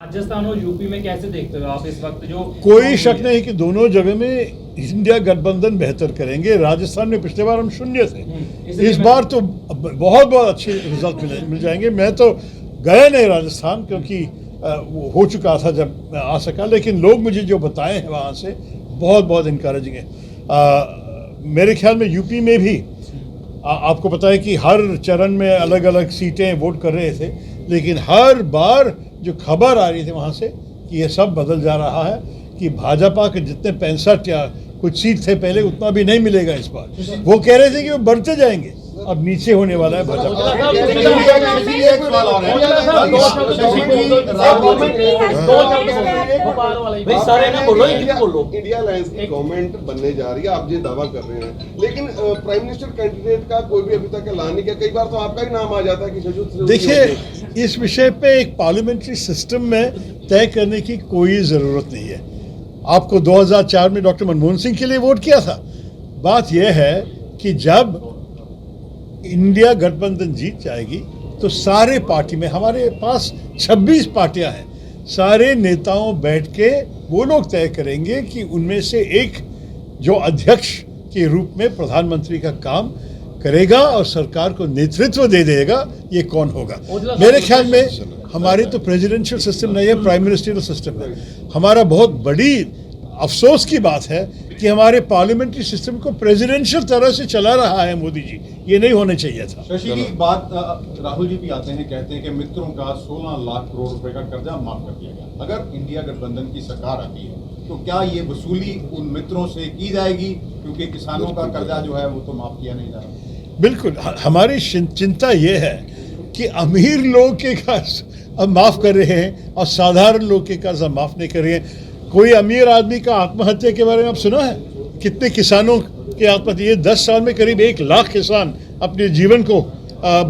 राजस्थान और यूपी में कैसे देखते हो आप इस वक्त जो कोई शक नहीं कि दोनों जगह में इंडिया गठबंधन बेहतर करेंगे। राजस्थान में पिछले बार हम शून्य थे, इस बार तो बहुत बहुत अच्छे रिजल्ट मिल जाएंगे। मैं तो गया नहीं राजस्थान क्योंकि वो हो चुका था जब मैं आ सका, लेकिन लोग मुझे जो बताए हैं वहाँ से बहुत बहुत इनकरेजिंग है। मेरे ख्याल में यूपी में भी आपको पता है कि हर चरण में अलग अलग सीटें वोट कर रहे थे, लेकिन हर बार जो खबर आ रही थी वहाँ से कि ये सब बदल जा रहा है कि भाजपा के जितने 65 या कुछ सीट थे पहले उतना भी नहीं मिलेगा इस बार। वो कह रहे थे कि वो बढ़ते जाएंगे, अब नीचे होने वाला है भाजपा। इंडिया अलायंस की गवर्नमेंट बनने जा रही है, आप ये दावा कर रहे हैं, लेकिन प्राइम मिनिस्टर कैंडिडेट का कोई भी अभी तक ऐलान नहीं किया। कई बार तो आपका ही नाम आ जाता है कि शजूद। देखिए, इस विषय पे एक पार्लियामेंट्री सिस्टम में तय करने की कोई ज़रूरत नहीं है। आपको 2004 में डॉक्टर मनमोहन सिंह के लिए वोट किया था। बात यह है कि जब इंडिया गठबंधन जीत जाएगी तो सारे पार्टी में, हमारे पास 26 पार्टियां हैं, सारे नेताओं बैठ के वो लोग तय करेंगे कि उनमें से एक जो अध्यक्ष के रूप में प्रधानमंत्री का काम करेगा और सरकार को नेतृत्व दे देगा, ये कौन होगा। मेरे ख्याल में हमारी तो प्रेसिडेंशियल सिस्टम नहीं है, प्राइम मिनिस्ट्रियल सिस्टम है। हमारा बहुत बड़ी अफसोस की बात है कि हमारे पार्लियामेंट्री सिस्टम को प्रेसिडेंशियल तरह से चला रहा है मोदी जी। ये नहीं होना चाहिए था। शशि की बात, राहुल जी भी आते हैं, कहते हैं कि मित्रों का 16 लाख करोड़ रुपए का कर्जा माफ कर दिया गया। अगर इंडिया गठबंधन की सरकार आती है तो क्या ये वसूली उन मित्रों से की जाएगी, क्योंकि किसानों का कर्जा जो है वो तो माफ किया नहीं जा रहा। बिल्कुल, हमारी चिंता ये है कि अमीर लोग के कर्ज अब माफ कर रहे हैं और साधारण लोग के कर्ज अब माफ नहीं कर रहे हैं। कोई अमीर आदमी का आत्महत्या के बारे में आप सुना है? कितने किसानों के आत्महत्या, ये 10 साल में करीब 1 लाख किसान अपने जीवन को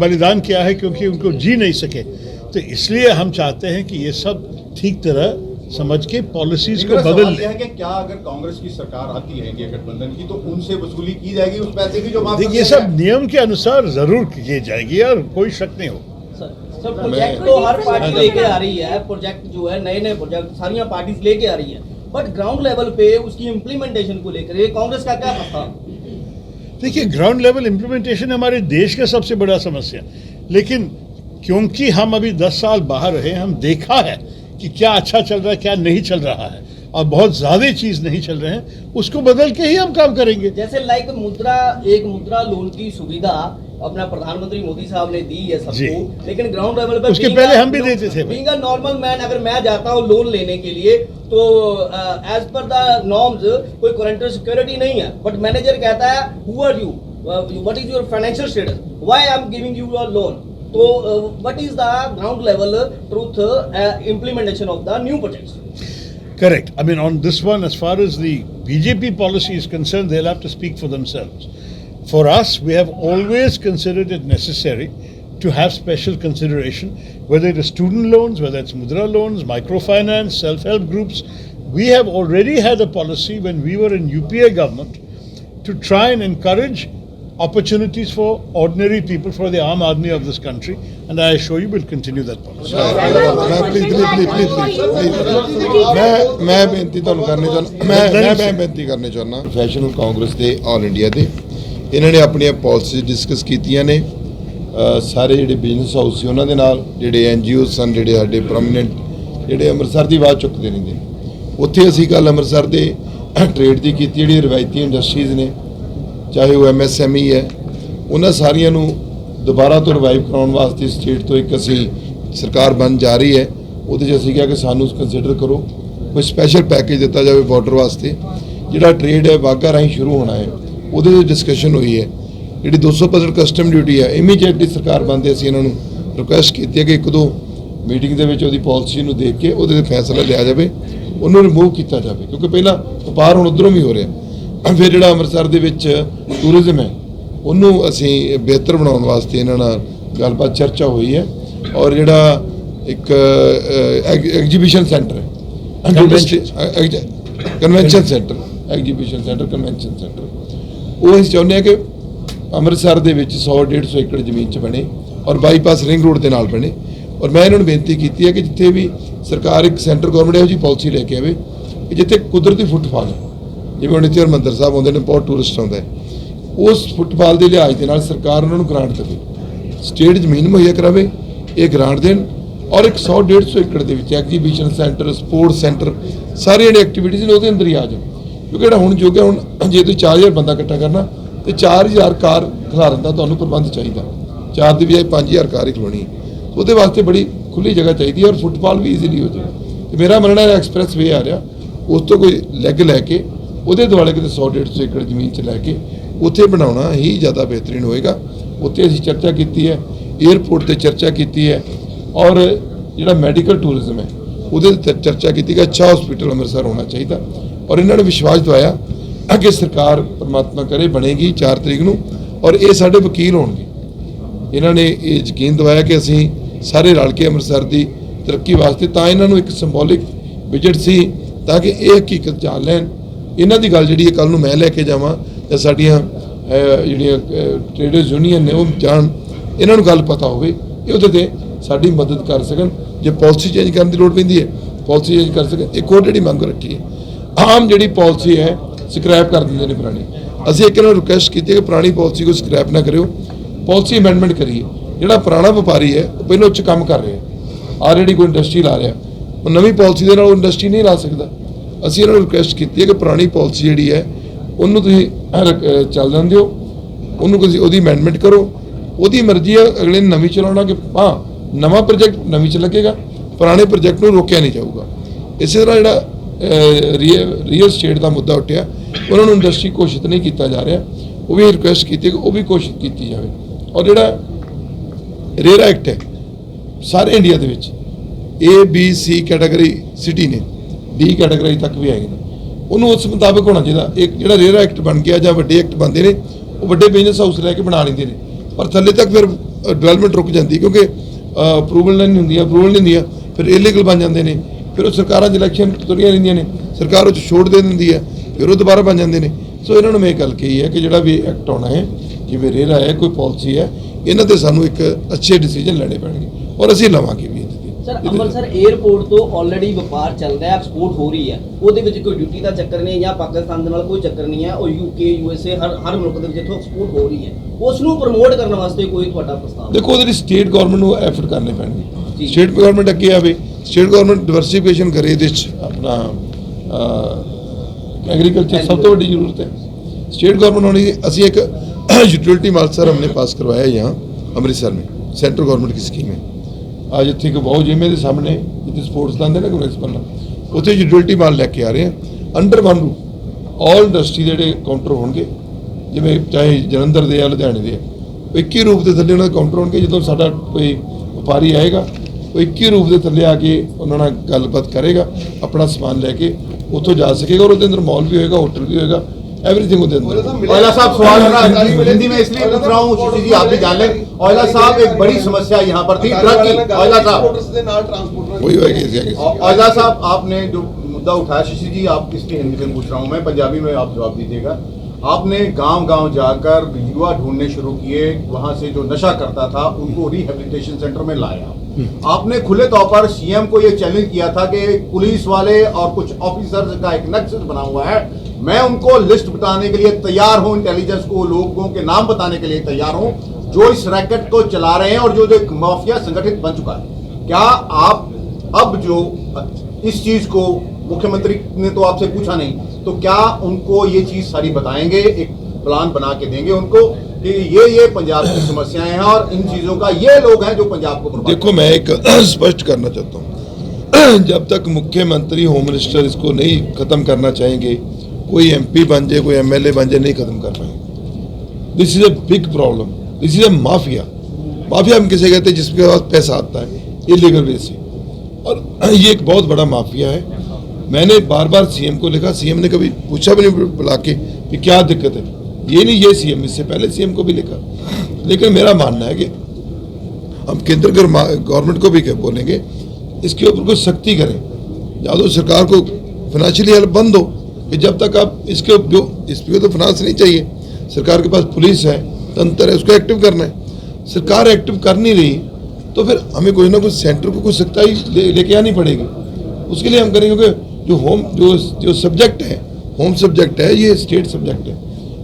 बलिदान किया है क्योंकि उनको जी नहीं सके। तो इसलिए हम चाहते हैं कि ये सब ठीक तरह समझ के पॉलिसीज को बदल ले। कि क्या अगर कांग्रेस की सरकार आती है इंडिया गठबंधन की तो उनसे वसूली की जाएगी उस पैसे की जो माफ। देखिए, ये सब नियम के अनुसार जरूर की जाएगी और कोई शक नहीं हो। सर, प्रोजेक्ट तो हर पार्टी लेके आ रही है, प्रोजेक्ट जो है नए प्रोजेक्ट सारी पार्टीज लेके आ रही है, बट ग्राउंड लेवल पे उसकी इम्प्लीमेंटेशन को लेकर ये कांग्रेस का क्या प्रस्ताव? देखिए, ग्राउंड लेवल इम्प्लीमेंटेशन हमारे देश का सबसे बड़ा समस्या, लेकिन क्योंकि हम अभी 10 साल बाहर रहे, हम देखा है कि क्या अच्छा चल रहा है क्या नहीं चल रहा है, और बहुत ज्यादा चीज नहीं चल रहे हैं, उसको बदल के ही हम काम करेंगे। जैसे लाइक मुद्रा लोन की सुविधा अपना प्रधानमंत्री मोदी साहब ने दी है सबको, लेकिन ग्राउंड लेवल पे उसके पहले हम भी देते थे। बीइंग अ नॉर्मल मैन, अगर मैं जाता हूँ लोन लेने के लिए तो एज पर द नॉर्म्स कोई गारंटर सिक्योरिटी नहीं है, बट मैनेजर कहता है who are you, what is your financial status, why I am giving you your loan. तो what is the ground level truth implementation of the new projects? Correct. I mean, on this one, as far as the BJP policy is concerned, they'll have to speak for themselves. For us, we have always considered it necessary to have special consideration, whether it is student loans, whether it's mudra loans, microfinance, self-help groups. We have already had a policy when we were in UPA government to try and encourage opportunities for ordinary people, for the Aam Aadmi of this country, and I assure you we'll continue that policy. मैं बेनती करने चाहना professional congress दे all India दे इन्होंने अपनी policy discuss कीतियां ने सारे जिहड़े बिजनेस हाउस सी उन्हां दे नाल जिहड़े NGO सन जिहड़े साडे प्रोमिनेंट जिहड़े अमृतसर दी आवाज़ चुकदे नहीं दे उत्थे असीं गल अमृतसर दे ट्रेड दी कीती जिहड़ी रिवायती इंडस्ट्रीज़ ने चाहे वो MSME है उन्होंने सारिया दोबारा तो रिवाइव कराने वास्ते स्टेट तो एक असी सरकार बन जा रही है वो असी क्या कि सानू कंसिडर करो कोई स्पैशल पैकेज दिता जाए बॉर्डर वास्ते जिहड़ा ट्रेड है वाघा राही शुरू होना है वो डिस्कशन हुई है जी 200% कस्टम ड्यूटी है इमीजिएटली सरकार बनते असी इन्होंने रिक्वेस्ट की है कि 1-2 मीटिंग के पॉलिसी देख के वो फैसला लिया जाए उन्होंने रिमूव किया जाए क्योंकि पहला व्यापार हम उधरों भी हो रहा फिर जो अमृतसर के टूरिज्म है उन्होंने असी बेहतर बनाने वास्ते इन्होंने गलबात चर्चा हुई है और जोड़ा एक एग्जीबिशन सेंटर है convention centre exhibition centre convention centre वो असीं चाहुंदे कि अमृतसर के 100-150 एकड़ जमीन च बने और बाईपास रिंग रोड के नाल बने ਔਰ ਮੈਂ ਇਹਨਾਂ ਨੂੰ ਬੇਨਤੀ ਕੀਤੀ ਹੈ ਕਿ ਜਿੱਥੇ ਵੀ ਸਰਕਾਰ ਇੱਕ ਸੈਂਟਰ ਗਵਰਨਮੈਂਟ ਇਹੋ ਜਿਹੀ ਪਾਲਿਸੀ ਲੈ ਕੇ ਆਵੇ ਕਿ ਜਿੱਥੇ ਕੁਦਰਤੀ ਫੁੱਟਫਾਲ ਹੈ, ਜਿਵੇਂ ਹੁਣ ਇੱਥੇ ਹਰਿਮੰਦਰ ਸਾਹਿਬ ਆਉਂਦੇ ਨੇ, ਬਹੁਤ ਟੂਰਿਸਟ ਆਉਂਦਾ ਹੈ, ਉਸ ਫੁੱਟਫਾਲ ਦੇ ਲਿਹਾਜ਼ ਦੇ ਨਾਲ ਸਰਕਾਰ ਉਹਨਾਂ ਨੂੰ ਗ੍ਰਾਂਟ ਦੇਵੇ, ਸਟੇਟ ਜ਼ਮੀਨ ਮੁਹੱਈਆ ਕਰਾਵੇ, ਇਹ ਗ੍ਰਾਂਟ ਦੇਣ ਔਰ ਇੱਕ 100-150 ਏਕੜ ਦੇ ਵਿੱਚ ਐਗਜ਼ੀਬਿਸ਼ਨ ਸੈਂਟਰ, ਸਪੋਰਟਸ ਸੈਂਟਰ, ਸਾਰੇ ਜਿਹੜੇ ਐਕਟੀਵਿਟੀਜ਼ ਨੇ ਉਹਦੇ ਅੰਦਰ ਹੀ ਆ ਜਾਣ। ਕਿਉਂਕਿ ਜਿਹੜਾ ਹੁਣ ਜੋਗਾ, ਹੁਣ ਜੇ ਤੁਸੀਂ 4000 ਬੰਦਾ ਇਕੱਠਾ ਕਰਨਾ ਤੇ 4000 ਕਾਰ ਖਿਲਾਰਨ ਦਾ ਤੁਹਾਨੂੰ ਪ੍ਰਬੰਧ ਚਾਹੀਦਾ, 4 ਦੀ ਬਜਾਏ 5000 ਕਾਰ ਹੀ ਖਲੋਣੀ ਹੈ। ਉਹਦੇ ਵਾਸਤੇ ਬੜੀ ਖੁੱਲੀ ਜਗ੍ਹਾ ਚਾਹੀਦੀ ਹੈ ਔਰ ਫੁੱਟਫਾਲ ਵੀ ਈਜ਼ੀਲੀ ਹੋ ਜਾਏ। ਤੇ ਮੇਰਾ ਮੰਨਣਾ ਹੈ ਐਕਸਪ੍ਰੈਸ ਵੇ ਆ ਰਿਹਾ, ਉਸ ਤੋਂ ਕੋਈ ਲੈਗ ਲੈ ਕੇ ਉਹਦੇ ਦੁਆਲੇ ਕਿਤੇ 100-150 ਏਕੜ ਜ਼ਮੀਨ 'ਚ ਲੈ ਕੇ ਉੱਥੇ ਬਣਾਉਣਾ ਹੀ ਜ਼ਿਆਦਾ ਬਿਹਤਰੀਨ ਹੋਏਗਾ। ਉੱਥੇ ਅਸੀਂ ਚਰਚਾ ਕੀਤੀ ਹੈ, ਏਅਰਪੋਰਟ 'ਤੇ ਚਰਚਾ ਕੀਤੀ ਹੈ ਔਰ ਜਿਹੜਾ ਮੈਡੀਕਲ ਟੂਰਿਜ਼ਮ ਹੈ ਉਹਦੇ 'ਤੇ ਚਰਚਾ ਕੀਤੀ ਕਿ ਅੱਛਾ ਹਸਪੀਟਲ ਅੰਮ੍ਰਿਤਸਰ ਹੋਣਾ ਚਾਹੀਦਾ। ਔਰ ਇਹਨਾਂ ਨੇ ਵਿਸ਼ਵਾਸ ਦਿਵਾਇਆ ਕਿ ਸਰਕਾਰ ਪਰਮਾਤਮਾ ਕਰੇ ਬਣੇਗੀ 4 ਤਰੀਕ ਨੂੰ ਔਰ ਇਹ ਸਾਡੇ ਵਕੀਲ ਹੋਣਗੇ। ਇਹਨਾਂ ਨੇ ਇਹ ਯਕੀਨ ਦਿਵਾਇਆ ਕਿ ਅਸੀਂ ਸਾਰੇ ਰਲ ਕੇ ਅੰਮ੍ਰਿਤਸਰ ਦੀ ਤਰੱਕੀ ਵਾਸਤੇ, ਤਾਂ ਇਹਨਾਂ ਨੂੰ ਇੱਕ ਸਿੰਬੋਲਿਕ ਵਿਜ਼ਿਟ ਸੀ ਤਾਂ ਕਿ ਇਹ ਹਕੀਕਤ ਜਾਣ ਲੈਣ। ਇਹਨਾਂ ਦੀ ਗੱਲ ਜਿਹੜੀ ਹੈ ਕੱਲ੍ਹ ਨੂੰ ਮੈਂ ਲੈ ਕੇ ਜਾਵਾਂ ਜਾਂ ਸਾਡੀਆਂ ਜਿਹੜੀਆਂ ਟ੍ਰੇਡਰਸ ਯੂਨੀਅਨ ਨੇ ਉਹ ਜਾਣ, ਇਹਨਾਂ ਨੂੰ ਗੱਲ ਪਤਾ ਹੋਵੇ, ਇਹ ਉਹਦੇ 'ਤੇ ਸਾਡੀ ਮਦਦ ਕਰ ਸਕਣ। ਜੇ ਪਾਲਿਸੀ ਚੇਂਜ ਕਰਨ ਦੀ ਲੋੜ ਪੈਂਦੀ ਹੈ ਪਾਲਿਸੀ ਚੇਂਜ ਕਰ ਸਕਣ। ਇੱਕ ਹੋਰ ਜਿਹੜੀ ਮੰਗ ਰੱਖੀ ਹੈ, ਆਮ ਜਿਹੜੀ ਪਾਲਿਸੀ ਹੈ ਸਕ੍ਰੈਪ ਕਰ ਦਿੰਦੇ ਨੇ ਪੁਰਾਣੀ। ਅਸੀਂ ਇੱਕ ਇਹਨਾਂ ਨੂੰ ਰਿਕੁਐਸਟ ਕੀਤੀ ਹੈ ਕਿ ਪੁਰਾਣੀ ਪਾਲਿਸੀ को ਸਕ੍ਰੈਪ ਨਾ ਕਰਿਓ, ਪਾਲਿਸੀ ਅਮੈਂਡਮੈਂਟ ਕਰੀਏ। ਜਿਹੜਾ ਪੁਰਾਣਾ ਵਪਾਰੀ ਹੈ ਉਹ ਪਹਿਲਾਂ ਉੱਚ ਕੰਮ ਕਰ ਰਿਹਾ, ਆਲਰੇਡੀ ਕੋਈ ਇੰਡਸਟਰੀ ਲਾ ਰਿਹਾ, ਉਹ ਨਵੀਂ ਪਾਲਿਸੀ ਦੇ ਨਾਲ ਉਹ ਇੰਡਸਟਰੀ ਨਹੀਂ ਲਾ ਸਕਦਾ। ਅਸੀਂ ਇਹਨਾਂ ਨੂੰ ਰਿਕੁਐਸਟ ਕੀਤੀ ਹੈ ਕਿ ਪੁਰਾਣੀ ਪਾਲਿਸੀ ਜਿਹੜੀ ਹੈ ਉਹਨੂੰ ਤੁਸੀਂ ਚੱਲ ਜਾਣ ਦਿਓ, ਉਹਨੂੰ ਤੁਸੀਂ ਉਹਦੀ ਅਮੈਂਡਮੈਂਟ ਕਰੋ, ਉਹਦੀ ਮਰਜ਼ੀ ਹੈ ਅਗਲੇ ਨੇ ਨਵੀਂ ਚਲਾਉਣਾ ਕਿ ਹਾਂ ਨਵਾਂ ਪ੍ਰੋਜੈਕਟ ਨਵੀਂ 'ਚ ਲੱਗੇਗਾ, ਪੁਰਾਣੇ ਪ੍ਰੋਜੈਕਟ ਨੂੰ ਰੋਕਿਆ ਨਹੀਂ ਜਾਊਗਾ। ਇਸੇ ਤਰ੍ਹਾਂ ਜਿਹੜਾ ਰੀਅਲ ਸਟੇਟ ਦਾ ਮੁੱਦਾ ਉੱਠਿਆ, ਉਹਨਾਂ ਨੂੰ ਇੰਡਸਟਰੀ ਘੋਸ਼ਿਤ ਨਹੀਂ ਕੀਤਾ ਜਾ ਰਿਹਾ, ਉਹ ਵੀ ਰਿਕੁਐਸਟ ਕੀਤੀ ਕਿ ਉਹ ਵੀ ਘੋਸ਼ਿਤ ਕੀਤੀ ਜਾਵੇ। ਔਰ ਜਿਹੜਾ ਰੇਰਾ ਐਕਟ ਹੈ ਸਾਰੇ ਇੰਡੀਆ ਦੇ ਵਿੱਚ ABC ਕੈਟਾਗਰੀ ਸਿਟੀ ਨੇ, D ਕੈਟਾਗਰੀ ਤੱਕ ਵੀ ਹੈਗੇ ਨੇ, ਉਹਨੂੰ ਉਸ ਮੁਤਾਬਕ ਹੋਣਾ ਚਾਹੀਦਾ। ਇੱਕ ਜਿਹੜਾ ਰੇਰਾ ਐਕਟ ਬਣ ਗਿਆ ਜਾਂ ਵੱਡੇ ਐਕਟ ਬਣਦੇ ਨੇ ਉਹ ਵੱਡੇ ਬਿਜ਼ਨਸ ਹਾਊਸ ਲੈ ਕੇ ਬਣਾ ਲੈਂਦੇ ਨੇ, ਪਰ ਥੱਲੇ ਤੱਕ ਫਿਰ ਡਿਵੈਲਪਮੈਂਟ ਰੁਕ ਜਾਂਦੀ ਕਿਉਂਕਿ ਅਪਰੂਵਲ ਨਹੀਂ ਹੁੰਦੀਆਂ, ਫਿਰ ਇਲੀਗਲ ਬਣ ਜਾਂਦੇ ਨੇ। ਫਿਰ ਉਹ ਸਰਕਾਰਾਂ 'ਚ ਇਲੈਕਸ਼ਨ ਤੁਰੀਆਂ ਰਹਿੰਦੀਆਂ ਨੇ, ਸਰਕਾਰ ਉਹ 'ਚ ਛੋੜ ਦੇ ਦਿੰਦੀ ਹੈ, ਫਿਰ ਉਹ ਦੁਬਾਰਾ ਬਣ ਜਾਂਦੇ ਨੇ। ਸੋ ਇਹਨਾਂ ਨੂੰ ਮੈਂ ਇਹ ਗੱਲ ਕਹੀ ਹੈ ਕਿ ਜਿਹੜਾ ਵੀ ਐਕਟ ਆਉਣਾ ਹੈ, ਜਿਵੇਂ ਰੇਰਾ ਹੈ, ਕੋਈ ਪਾਲਿਸੀ ਹੈ, ਇਹਨਾਂ 'ਤੇ ਸਾਨੂੰ ਇੱਕ ਅੱਛੇ ਡਿਸੀਜਨ ਲੈਣੇ ਪੈਣਗੇ ਔਰ ਅਸੀਂ ਲਵਾਂਗੇ ਵੀ। ਸਰ ਅੰਮ੍ਰਿਤਸਰ 에ਅਰਪੋਰਟ ਤੋਂ ਆਲਰੇਡੀ ਵਪਾਰ ਚੱਲ ਰਿਹਾ, ਐਕਸਪੋਰਟ ਹੋ ਰਹੀ ਹੈ, ਉਹਦੇ ਵਿੱਚ ਕੋਈ ਡਿਊਟੀ ਦਾ ਚੱਕਰ ਨਹੀਂ ਜਾਂ ਪਾਕਿਸਤਾਨ ਦੇ ਨਾਲ ਕੋਈ ਚੱਕਰ ਨਹੀਂ ਹੈ। ਉਹ UK USA ਹਰ ਮੁਲਕ ਦੇ ਵਿੱਚ ਜਿੱਥੋਂ ਐਕਸਪੋਰਟ ਹੋ ਰਹੀ ਹੈ ਉਸ ਨੂੰ ਪ੍ਰਮੋਟ ਕਰਨ ਵਾਸਤੇ ਕੋਈ ਤੁਹਾਡਾ ਪ੍ਰਸਤਾਵ? ਦੇਖੋ ਉਹਦੇ ਲਈ ਸਟੇਟ ਗਵਰਨਮੈਂਟ ਨੂੰ ਐਫਰਟ ਕਰਨੇ ਪੈਣਗੇ। ਸਟੇਟ ਗਵਰਨਮੈਂਟ ਅੱਗੇ ਆਵੇ, ਸਟੇਟ ਗਵਰਨਮੈਂਟ ਡਿਵਰਸੀਫਿਕੇਸ਼ਨ ਕਰੇ। ਇਹਦੇ 'ਚ ਆਪਣਾ ਐਗਰੀਕਲਚਰ ਸਭ ਤੋਂ ਵੱਡੀ ਜ਼ਰੂਰਤ ਹੈ, स्टेट गवर्नमेंट होनी। ਅਸੀਂ एक यूटिलिटी माल सर हमने पास करवाया यहाँ अमृतसर में, सेंट्रल गवर्नमेंट की स्कीम है। आज इतने को बहुत जिम्मे के सामने जितने स्पोर्ट्स लाते ना कॉम्प्लेक्स बनना, उत्थे यूटिलिटी माल लैके आ रहे हैं under one roof. All industry के काउंटर होंगे, जिमें चाहे जलंधर दे लुधियाने दे, एक ही रूप के थले उन्होंने काउंटर होंगे। जो साडा कोई व्यापारी आएगा वो एक ही रूप के थले आके उन्होंने गलबात करेगा, अपना समान लैके उत्थों जा सकेगा और उसके अंदर मॉल भी होएगा, होटल भी होएगा, एवरीथिंग उसके अंदर। औला साहब सवाल हिंदी में इसलिए पूछ रहा हूँ शशि जी, आप भी जान लें। औला साहब एक बड़ी समस्या यहाँ पर थी ट्रक की। औला साहब वही होएगा। औला साहब आपने जो मुद्दा उठाया, शशि जी आप इसकी हिंदी में पूछ रहा हूँ मैं, पंजाबी में आप जवाब दीजिएगा। आपने गांव-गांव जाकर युवा ढूंढने शुरू किए, वहां से जो नशा करता था उनको रिहेबिलिटेशन सेंटर में लाया। आपने खुले तौर पर सीएम को ये चैलेंज किया था कि पुलिस वाले और कुछ ऑफिसर्स का एक नेक्सस बना हुआ है, मैं उनको लिस्ट बताने के लिए तैयार हूं, इंटेलिजेंस को लोगों के नाम बताने के लिए तैयार हूं जो इस रैकेट को चला रहे हैं और जो एक माफिया संगठित बन चुका है। क्या आप अब जो इस चीज को, मुख्यमंत्री ने तो आपसे पूछा नहीं, तो क्या उनको ये चीज सारी बताएंगे, एक प्लान बना के देंगे उनको कि ये पंजाब की समस्याएं हैं और इन चीजों का ये लोग हैं जो पंजाब को बर्बाद। देखो मैं एक स्पष्ट करना चाहता हूँ, जब तक मुख्यमंत्री होम मिनिस्टर इसको नहीं खत्म करना चाहेंगे, कोई MP बन जाए, कोई MLA बन जाए, नहीं खत्म कर पाएंगे। This is a big problem, this is a mafia. Mafia हम किसे कहते हैं? जिसके पास पैसा आता है इलीगल वे से, और ये एक बहुत बड़ा माफिया है। मैंने बार बार CM को लिखा, CM ने कभी पूछा भी नहीं बुला के कि क्या दिक्कत है। ये नहीं ये CM, इससे पहले CM को भी लिखा। लेकिन मेरा मानना है कि हम केंद्र गवर्नमेंट को भी क्या बोलेंगे, इसके ऊपर कुछ सख्ती करें, या तो सरकार को फाइनेंशियली हेल्प बंद हो कि जब तक आप इसके जो इसको तो फाइनेंस नहीं चाहिए, सरकार के पास पुलिस है, तंत्र है, उसको एक्टिव करना है। सरकार एक्टिव कर नहीं रही तो फिर हमें कोई ना कुछ सेंटर को कुछ सख्ताई लेके आनी पड़ेगी। उसके लिए हम करेंगे क्योंकि जो सब्जेक्ट है, होम सब्जेक्ट है, ये स्टेट सब्जेक्ट है,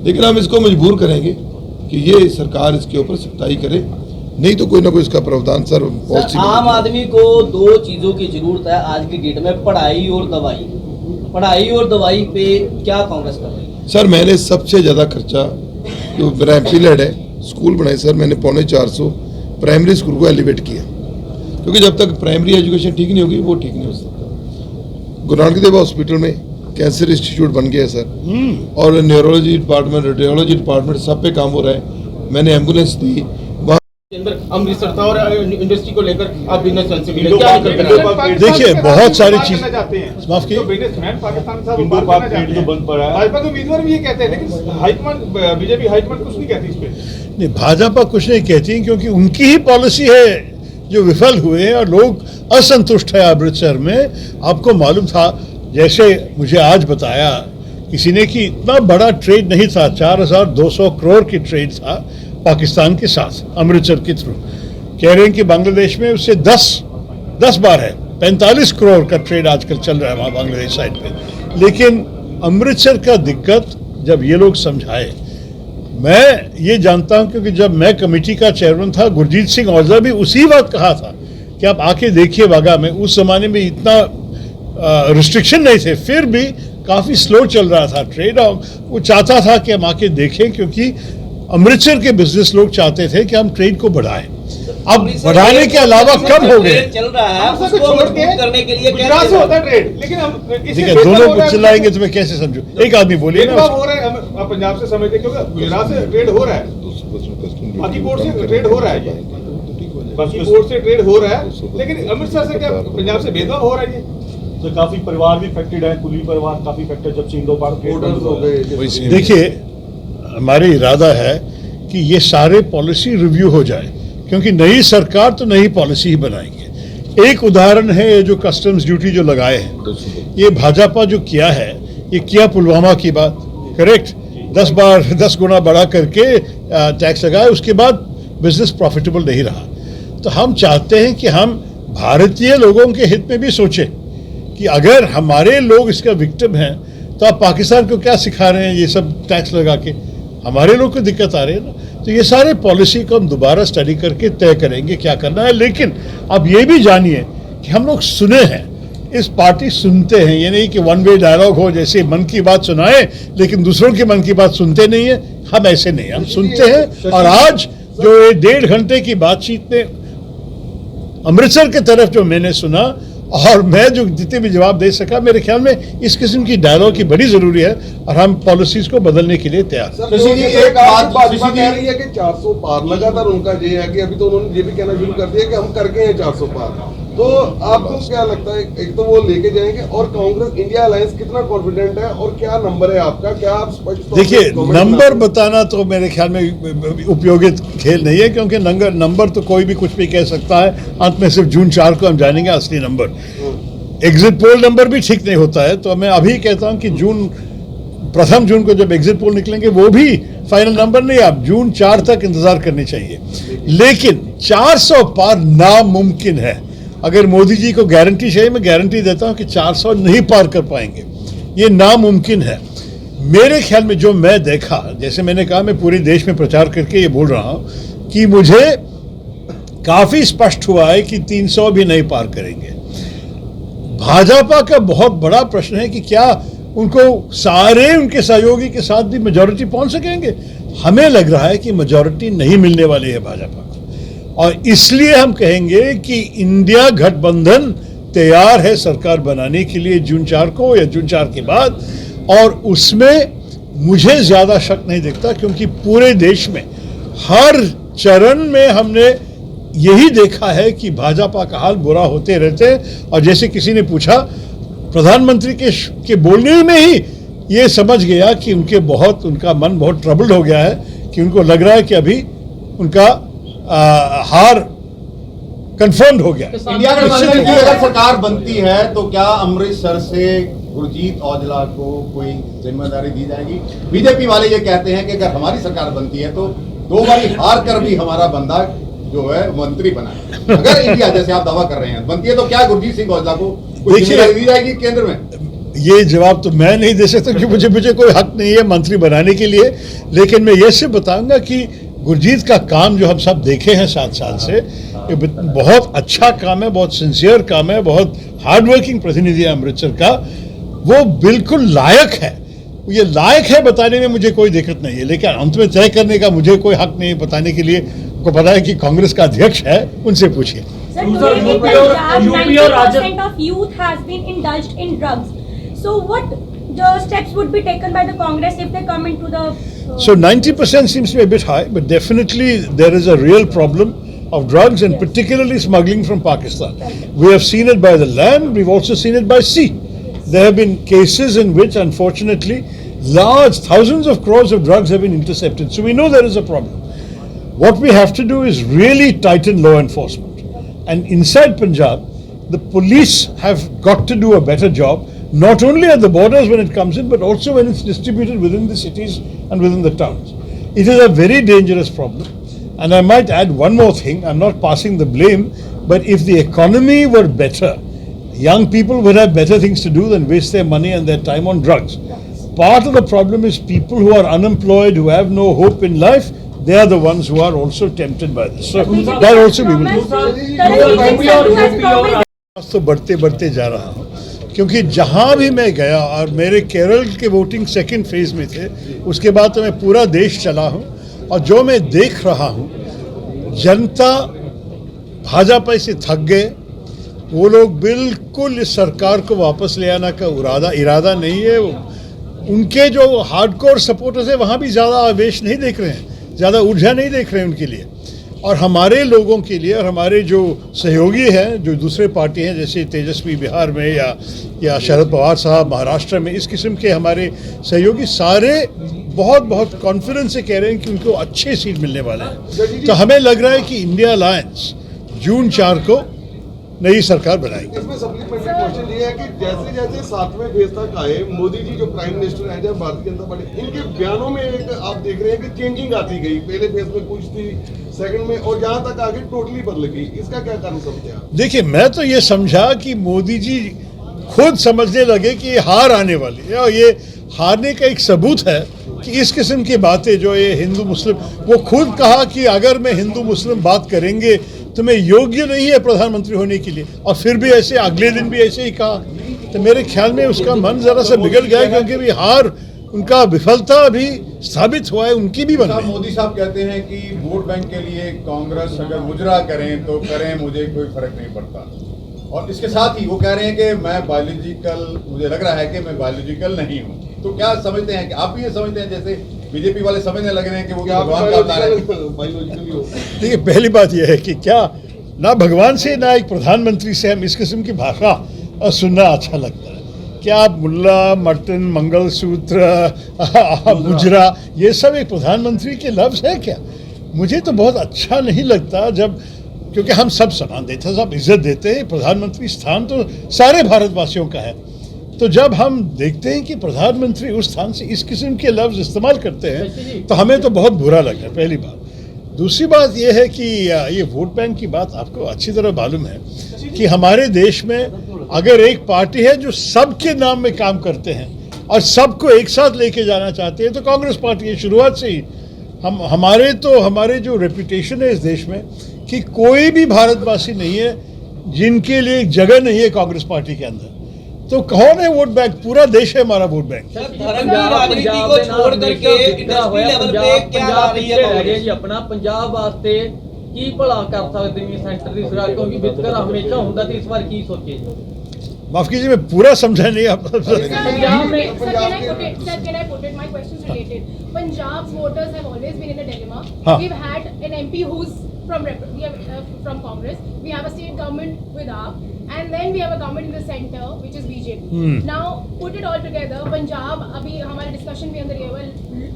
लेकिन हम इसको मजबूर करेंगे कि ये सरकार इसके ऊपर सख्ताई करे, नहीं तो कोई ना कोई इसका प्रावधान सर सर, आम आदमी को दो चीजों की जरूरत है आज की डेट में, पढ़ाई और दवाई। पढ़ाई और दवाई पे क्या कांग्रेस कर रही है? सर मैंने सबसे ज़्यादा खर्चा जो मेरा पीरियड है, स्कूल बनाए सर मैंने 450 प्राइमरी स्कूल को एलिवेट किया, क्योंकि जब तक प्राइमरी एजुकेशन ठीक नहीं होगी वो ठीक नहीं हो सकता। गुरु नानक देव हॉस्पिटल में कैंसर इंस्टीट्यूट बन गया सर, और न्यूरोलॉजी डिपार्टमेंट, रेडियोलॉजी डिपार्टमेंट सब पे काम हो रहा है। मैंने एम्बुलेंस दी वहाँ। अमृतसर था और इंडस्ट्री को लेकर आप बिजनेस से मिले, क्या देखिए बहुत सारी चीज माफ की बिजनेसमैन पाकिस्तान साहब बात करना चाहते हैं, बंद पड़ा है। भाजपा के उम्मीदवार भी ये कहते हैं, लेकिन हाईकमान बीजेपी हाईकमान कुछ नहीं कहती इस पे। नहीं, भाजपा कुछ नहीं कहती क्योंकि उनकी ही पॉलिसी है जो विफल हुए हैं और लोग असंतुष्ट है अमृतसर में। आपको मालूम था, जैसे मुझे आज बताया किसी ने, कि इतना बड़ा ट्रेड नहीं था, 4200 करोड़ की ट्रेड था पाकिस्तान के साथ अमृतसर के थ्रू। कह रहे हैं कि बांग्लादेश में उससे 10 बार है, 45 करोड़ का ट्रेड आजकल चल रहा है वहाँ बांग्लादेश साइड पे। लेकिन अमृतसर का दिक्कत जब ये लोग समझाए, मैं ये जानता हूँ क्योंकि जब मैं कमेटी का चेयरमैन था, गुरजीत सिंह औजला भी उसी वक्त कहा था कि आप आके देखिए वाघा में। उस जमाने में इतना रिस्ट्रिक्शन नहीं थे, फिर भी काफ़ी स्लो चल रहा था ट्रेड, और वो चाहता था कि हम आके देखें, क्योंकि अमृतसर के बिजनेस लोग चाहते थे कि हम ट्रेड को बढ़ाएं। अब बढ़ाने के अलावा कम हो गए चल रहा है, उसको मजबूत करने के लिए गुजरात से होता है ट्रेड, लेकिन हम देखिए दोनों को चिल्लाएंगे तो मैं कैसे समझू? एक आदमी बोलिए ना। हो रहा है, हम पंजाब से समझते हैं क्योंकि गुजरात से ट्रेड हो रहा है, बाकी पोर्ट से ट्रेड हो रहा है, बाकी पोर्ट से ट्रेड हो रहा है, लेकिन अमृतसर से क्या पंजाब से भेदभाव हो रहा है? तो काफी परिवार भी अफेक्टेड है, कुली परिवार काफी अफेक्टेड, जब से इंदो पार्क हो गए। देखिए हमारी इरादा है कि ये सारे पॉलिसी रिव्यू हो जाए, क्योंकि नई सरकार तो नई पॉलिसी ही बनाएंगे। एक उदाहरण है ये जो कस्टम्स ड्यूटी जो लगाए हैं, ये भाजपा जो किया है, ये किया पुलवामा की बात, करेक्ट, 10 गुना बढ़ा करके टैक्स लगाए, उसके बाद बिजनेस प्रॉफिटेबल नहीं रहा। तो हम चाहते हैं कि हम भारतीय लोगों के हित में भी सोचें कि अगर हमारे लोग इसका विक्टिम हैं तो आप पाकिस्तान को क्या सिखा रहे हैं ये सब टैक्स लगा के? हमारे लोग को दिक्कत आ रही है ना। तो ये सारे पॉलिसी को हम दोबारा स्टडी करके तय करेंगे क्या करना है। लेकिन अब ये भी जानिए कि हम लोग सुने हैं, इस पार्टी सुनते हैं, ये नहीं कि वन वे डायलॉग हो, जैसे मन की बात सुनाए लेकिन दूसरों की मन की बात सुनते नहीं है। हम ऐसे नहीं, हम सुनते हैं। और आज जो ये 1.5 घंटे की बातचीत में अमृतसर की तरफ जो मैंने सुना, और मैं जो जितने भी जवाब दे सका, मेरे ख्याल में इस किस्म की डायलॉग की बड़ी जरूरी है और हम पॉलिसीज को बदलने के लिए तैयार हैं। एक बात भाजपा कह रही है कि 400 पार, लगातार उनका ये है कि अभी तो उन्होंने ये भी कहना शुरू कर दिया कि हम करके हैं 400 पार। तो आपको क्या लगता है, एक तो वो लेके जाएंगे, और कांग्रेस इंडिया अलायंस कितना कॉन्फिडेंट है, और क्या नंबर है आपका? क्या आप स्पष्ट? देखिए नंबर बताना तो मेरे ख्याल में उपयोगित खेल नहीं है, क्योंकि नंबर तो कोई भी कुछ भी कह सकता है। अंत में सिर्फ जून 4 को हम जानेंगे असली नंबर। एग्जिट पोल नंबर भी ठीक नहीं होता है, तो मैं अभी कहता हूं कि प्रथम जून को जब एग्जिट पोल निकलेंगे वो भी फाइनल नंबर नहीं, आप जून 4 तक इंतजार करनी चाहिए। लेकिन 400 पार नामुमकिन है। अगर मोदी जी को गारंटी चाहिए, मैं गारंटी देता हूं कि 400 नहीं पार कर पाएंगे, ये नामुमकिन है। मेरे ख्याल में जो मैं देखा, जैसे मैंने कहा, मैं पूरे देश में प्रचार करके ये बोल रहा हूं कि मुझे काफी स्पष्ट हुआ है कि 300 भी नहीं पार करेंगे। भाजपा का बहुत बड़ा प्रश्न है कि क्या उनको सारे उनके सहयोगी के साथ भी मेजॉरिटी पहुंच सकेंगे। हमें लग रहा है कि मेजॉरिटी नहीं मिलने वाली है भाजपा को, और इसलिए हम कहेंगे कि इंडिया गठबंधन तैयार है सरकार बनाने के लिए जून 4 को या जून 4 के बाद। और उसमें मुझे ज़्यादा शक नहीं दिखता, क्योंकि पूरे देश में हर चरण में हमने यही देखा है कि भाजपा का हाल बुरा होते रहते हैं। और जैसे किसी ने पूछा, प्रधानमंत्री के बोलने में ही ये समझ गया कि उनका मन बहुत ट्रबल्ड हो गया है, कि उनको लग रहा है कि अभी उनका हार कंफर्म हो गया। इंडिया गठबंधन की अगर सरकार बनती है तो क्या अमृतसर से गुरजीत औजला को कोई जिम्मेदारी दी जाएगी? बीजेपी वाले ये कहते हैं कि अगर हमारी सरकार बनती है तो 2 बारी हार कर भी हमारा बंदा जो है मंत्री बनाए। अगर इंडिया जैसे आप दावा कर रहे हैं बनती है तो क्या गुरजीत सिंह औजला को कुछ देखिए, जिम्मेदारी दी जाएगी केंद्र में? ये जवाब तो मैं नहीं दे सकता क्योंकि मुझे कोई हक नहीं है मंत्री बनाने के लिए, लेकिन मैं ये से बताऊंगा कि गुरजीत का काम जो हम सब देखे हैं 7 साल से, ये बहुत अच्छा काम है, बहुत सिंसियर काम है, बहुत हार्ड वर्किंग प्रतिनिधि है अमृतसर का, वो बिल्कुल लायक है। ये लायक है बताने में मुझे कोई दिक्कत नहीं है, लेकिन अंत में तय करने का मुझे कोई हक नहीं है बताने के लिए। को पता है कि कांग्रेस का अध्यक्ष है, उनसे पूछिए। Sir, Sir, today in UP और Punjab, Rajasthan 90% of youth has been indulged in drugs. So what the steps would be taken by the Congress if they come into the... So 90% seems to be a bit high, but definitely there is a real problem of drugs and particularly smuggling from Pakistan. We have seen it by the land, we've also seen it by sea. There have been cases in which unfortunately large thousands of crores of drugs have been intercepted. So we know there is a problem. What we have to do is really tighten law enforcement. And inside Punjab, the police have got to do a better job, not only at the borders when it comes in, but also when it's distributed within the cities and within the towns. It is a very dangerous problem. And I might add one more thing, I'm not passing the blame, but if the economy were better, young people would have better things to do than waste their money and their time on drugs. Part of the problem is people who are unemployed, who have no hope in life, they are the ones who are also tempted by this. So that also we will do. तो बढ़ते बढ़ते जा रहा हूँ क्योंकि जहाँ भी मैं गया, और मेरे केरल के वोटिंग सेकंड फेज में थे, उसके बाद तो मैं पूरा देश चला हूँ, और जो मैं देख रहा हूँ, जनता भाजपा से थक गए। वो लोग बिल्कुल इस सरकार को वापस ले आने का इरादा नहीं है। उनके जो हार्डकोर सपोर्टर्स हैं वहाँ भी ज़्यादा आवेश नहीं देख रहे हैं, ज़्यादा ऊर्जा नहीं देख रहे हैं उनके लिए। और हमारे लोगों के लिए, और हमारे जो सहयोगी हैं जो दूसरे पार्टी हैं, जैसे तेजस्वी बिहार में या शरद पवार साहब महाराष्ट्र में, इस किस्म के हमारे सहयोगी सारे बहुत बहुत कॉन्फिडेंस से कह रहे हैं कि उनको अच्छे सीट मिलने वाले हैं। तो हमें लग रहा है कि इंडिया अलायंस जून 4 को नई सरकार बनाएगी। इसमें सप्लीमेंट्री क्वेश्चन ये है कि जैसे जैसे 7वें फेज तक आए, मोदी जी जो प्राइम मिनिस्टर हैं जब भारतीय जनता पार्टी, इनके बयानों में एक आप देख रहे हैं कि चेंजिंग आती गई। पहले फेज में कुछ थी, सेकंड में, और जहां तक आगे टोटली बदल गई। इसका क्या कारण समझते हैं? देखिए, मैं तो ये समझा कि मोदी जी खुद समझने लगे कि ये हार आने वाली है, और ये हारने का एक सबूत है कि इस किस्म की बातें जो ये हिंदू मुस्लिम, वो खुद कहा कि अगर मैं हिंदू मुस्लिम बात करेंगे तो मैं योग्य नहीं है प्रधानमंत्री होने के लिए, और फिर भी ऐसे अगले दिन भी ऐसे ही कहा। तो मेरे ख्याल में उसका मन जरा सा बिगड़ गया, क्योंकि भी हार, उनका विफलता अभी साबित हुआ है, उनकी भी बन गई। मोदी साहब कहते हैं कि वोट बैंक के लिए कांग्रेस अगर मुजरा करें तो करें, मुझे कोई फर्क नहीं पड़ता। और इसके साथ ही वो कह रहे हैं कि मैं बायोलॉजिकल, मुझे लग रहा है कि मैं बायोलॉजिकल नहीं हूँ। तो क्या समझते हैं कि आप भी ये समझते हैं जैसे बीजेपी वाले समझने लग रहे हैं कि वो भगवान का अवतार है? देखिए, पहली बात यह है कि क्या ना भगवान से ना एक प्रधानमंत्री से हम इस किस्म की भाषा सुनना अच्छा लगता है। क्या आप मुल्ला, मटन, मंगलसूत्र, मुजरा, ये सब एक प्रधानमंत्री के लफ्ज़ है क्या? मुझे तो बहुत अच्छा नहीं लगता, जब, क्योंकि हम सब सम्मान देते हैं, सब इज्जत देते हैं। प्रधानमंत्री स्थान तो सारे भारतवासियों का है। तो जब हम देखते हैं कि प्रधानमंत्री उस स्थान से इस किस्म के लफ्ज़ इस्तेमाल करते हैं तो हमें तो बहुत बुरा लगता है, पहली बात। दूसरी बात यह है कि ये वोट बैंक की बात आपको अच्छी तरह मालूम है कि हमारे देश में अगर एक पार्टी है जो सबके नाम में काम करते हैं और सबको एक साथ लेके जाना चाहते हैं तो कांग्रेस पार्टी है। शुरुआत से ही हमारे जो रेपुटेशन है इस देश में कि कोई भी भारतवासी नहीं है जिनके लिए एक जगह नहीं है कांग्रेस पार्टी के अंदर। तो कौन है वोट बैंक? पूरा देश है हमारा वोट बैंक। धर्म की राजनीति को छोड़ करके इंडस्ट्री लेवल पे क्या ला रही है कांग्रेस? अपना पंजाब वास्ते की भला कर सकती है सेंटर की सरकार, क्योंकि वितकरा हमेशा होता थी, इस बार की सोचे? माफ कीजिए, मैं पूरा समझा नहीं आप। Punjab's voters have always been in a dilemma. We've had an MP who's from Congress. We have a state government with AAP, and then we have a government in the center, which is BJP. Now, put it all together, Punjab, अभी हमारे discussion भी अंदर ये हुआ,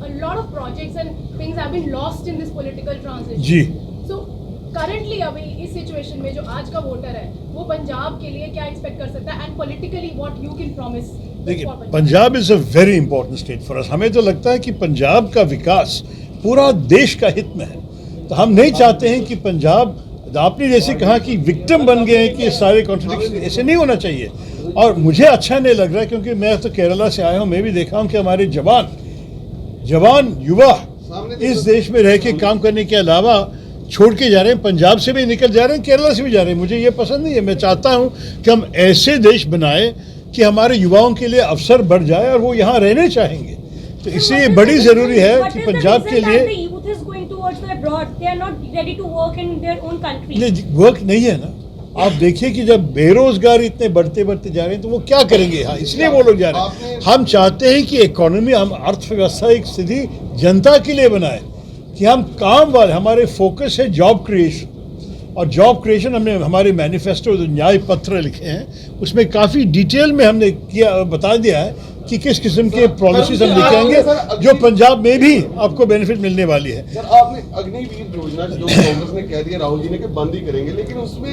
a lot of projects and things have been lost in this political transition. Ji. So currently अभी इस situation में जो आज का वोटर है, वो पंजाब के लिए क्या एक्सपेक्ट कर सकता है, and politically what you can promise? देखिए, Punjab is a very important state for us. हमें तो लगता है कि पंजाब का विकास पूरा देश का हित में है। तो हम नहीं चाहते हैं कि पंजाब, आपने जैसे कहा कि विक्टिम बन गए हैं कि सारे कॉन्ट्रडिक्शन, ऐसे नहीं होना चाहिए। और मुझे अच्छा नहीं लग रहा है क्योंकि मैं तो केरला से आया हूँ, मैं भी देखा हूँ कि हमारे जवान युवा इस देश में रह के काम करने के अलावा छोड़ के जा रहे हैं, पंजाब से भी निकल जा रहे हैं, केरला से भी जा रहे हैं। मुझे ये पसंद नहीं है। मैं चाहता हूँ कि हम ऐसे देश बनाए कि हमारे युवाओं के लिए अवसर बढ़ जाए और वो यहाँ रहने चाहेंगे। तो इसलिए बड़ी ज़रूरी है कि पंजाब के लिए वर्क नहीं है ना। आप देखिए कि जब बेरोजगारी इतने बढ़ते जा रहे हैं तो वो क्या करेंगे यहाँ, इसलिए वो लोग जा रहे हैं। हम चाहते हैं कि इकोनॉमी, हम अर्थव्यवस्था एक सीधी जनता के लिए बनाए कि हम काम वाले, हमारे फोकस है जॉब क्रिएशन। और जॉब क्रिएशन हमने हमारे मैनिफेस्टो जो न्याय पत्र लिखे हैं उसमें काफ़ी डिटेल में हमने बता दिया है कि किस किस्म के पॉलिसीज हम लेके आएंगे जो पंजाब में भी आपको बेनिफिट मिलने वाली है। सर, आपने अग्निवीर योजना जो कांग्रेस ने कह दिया राहुल जी ने कि बंद ही करेंगे, लेकिन उसमें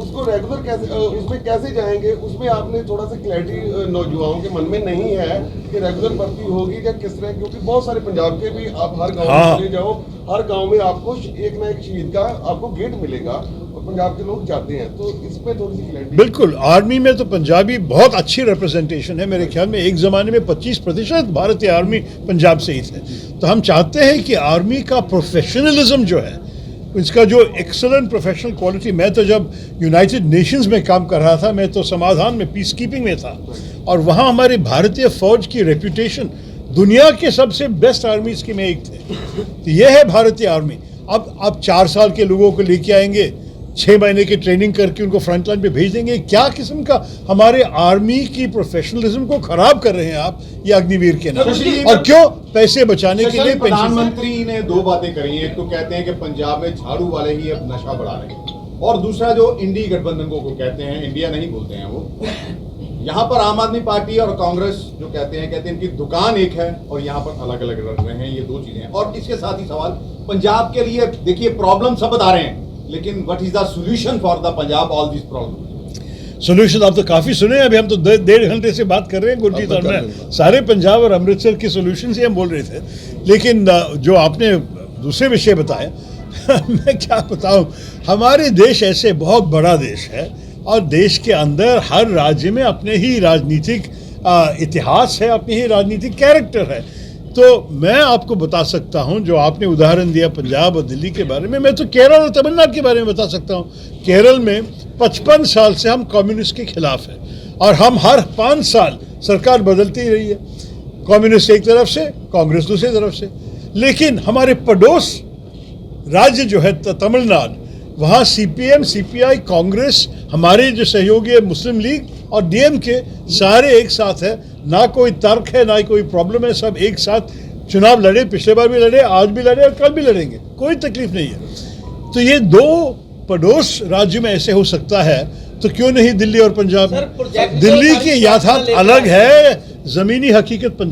उसको रेगुलर कैसे, उसमें कैसे जाएंगे? उसमें आपने थोड़ा सा क्लैरिटी नौजवानों के मन में नहीं है कि रेगुलर भर्ती होगी या किस तरह, क्योंकि बहुत सारे पंजाब के भी आप हर गाँव में चले जाओ, हर गाँव में आपको एक ना एक शहीद का आपको गेट मिलेगा और पंजाब के लोग जाते हैं, तो इस पे थोड़ी सी क्लैरिटी। बिल्कुल, आर्मी में तो पंजाबी बहुत अच्छी रिप्रेजेंटेशन है। मेरे ख्याल में एक ज़माने में 25% भारतीय आर्मी पंजाब से ही थे। तो हम चाहते हैं कि आर्मी का प्रोफेशनलिज्म जो है, इसका जो एक्सेलेंट प्रोफेशनल क्वालिटी, मैं तो जब यूनाइटेड नेशंस में काम कर रहा था, मैं तो समाधान में पीस कीपिंग में था और वहाँ हमारी भारतीय फौज की रेपुटेशन दुनिया के सबसे बेस्ट आर्मीज की में एक थे। तो ये है भारतीय आर्मी। अब आप 4 साल के लोगों को लेके आएंगे, 6 महीने की ट्रेनिंग करके उनको फ्रंट लाइन पे भेज देंगे, क्या किस्म का हमारे आर्मी की प्रोफेशनलिज्म को खराब कर रहे हैं आप ये अग्निवीर के नाम। और क्यों? पैसे बचाने के लिए। प्रधानमंत्री ने 2 बातें करी हैं। एक तो कहते हैं कि पंजाब में झाड़ू वाले ही अब नशा बढ़ा रहे हैं, और दूसरा जो इंडी गठबंधन को कहते हैं, इंडिया नहीं बोलते हैं वो, यहाँ पर आम आदमी पार्टी और कांग्रेस जो कहते हैं इनकी दुकान एक है और यहाँ पर अलग अलग रंग में हैं, ये 2 चीजें हैं। और इसके साथ ही सवाल पंजाब के लिए, देखिए प्रॉब्लम सब बता रहे हैं, लेकिन what is the solution for the Punjab all this problem? Solution आप तो काफ़ी सुने हैं, अभी हम तो 1.5 घंटे से बात कर रहे हैं गुरजीत और मैं, सारे पंजाब और अमृतसर के सोल्यूशन से हम बोल रहे थे। लेकिन जो आपने दूसरे विषय बताया मैं क्या बताऊं, हमारे देश ऐसे बहुत बड़ा देश है और देश के अंदर हर राज्य में अपने ही राजनीतिक इतिहास है, अपनी ही राजनीतिक कैरेक्टर है। तो मैं आपको बता सकता हूं, जो आपने उदाहरण दिया पंजाब और दिल्ली के बारे में, मैं तो केरल और तमिलनाडु के बारे में बता सकता हूं। केरल में 55 साल से हम कम्युनिस्ट के खिलाफ हैं और हम हर 5 साल सरकार बदलती ही रही है, कम्युनिस्ट एक तरफ से, कांग्रेस दूसरी तरफ से। लेकिन हमारे पड़ोस राज्य जो है तमिलनाडु, वहाँ CPM, CPI, कांग्रेस, हमारे जो सहयोगी है मुस्लिम लीग और DMK, सारे एक साथ है। ना कोई तर्क है, ना कोई प्रॉब्लम है, सब एक साथ चुनाव लड़े, पिछले बार भी लड़े, आज भी लड़े और कल भी लड़ेंगे, कोई तकलीफ नहीं है। तो ये 2 पड़ोस राज्य में ऐसे हो सकता है, तो क्यों नहीं दिल्ली और पंजाब में? दिल्ली की याथार्थ अलग है, ज़मीनी हकीकत पंजाब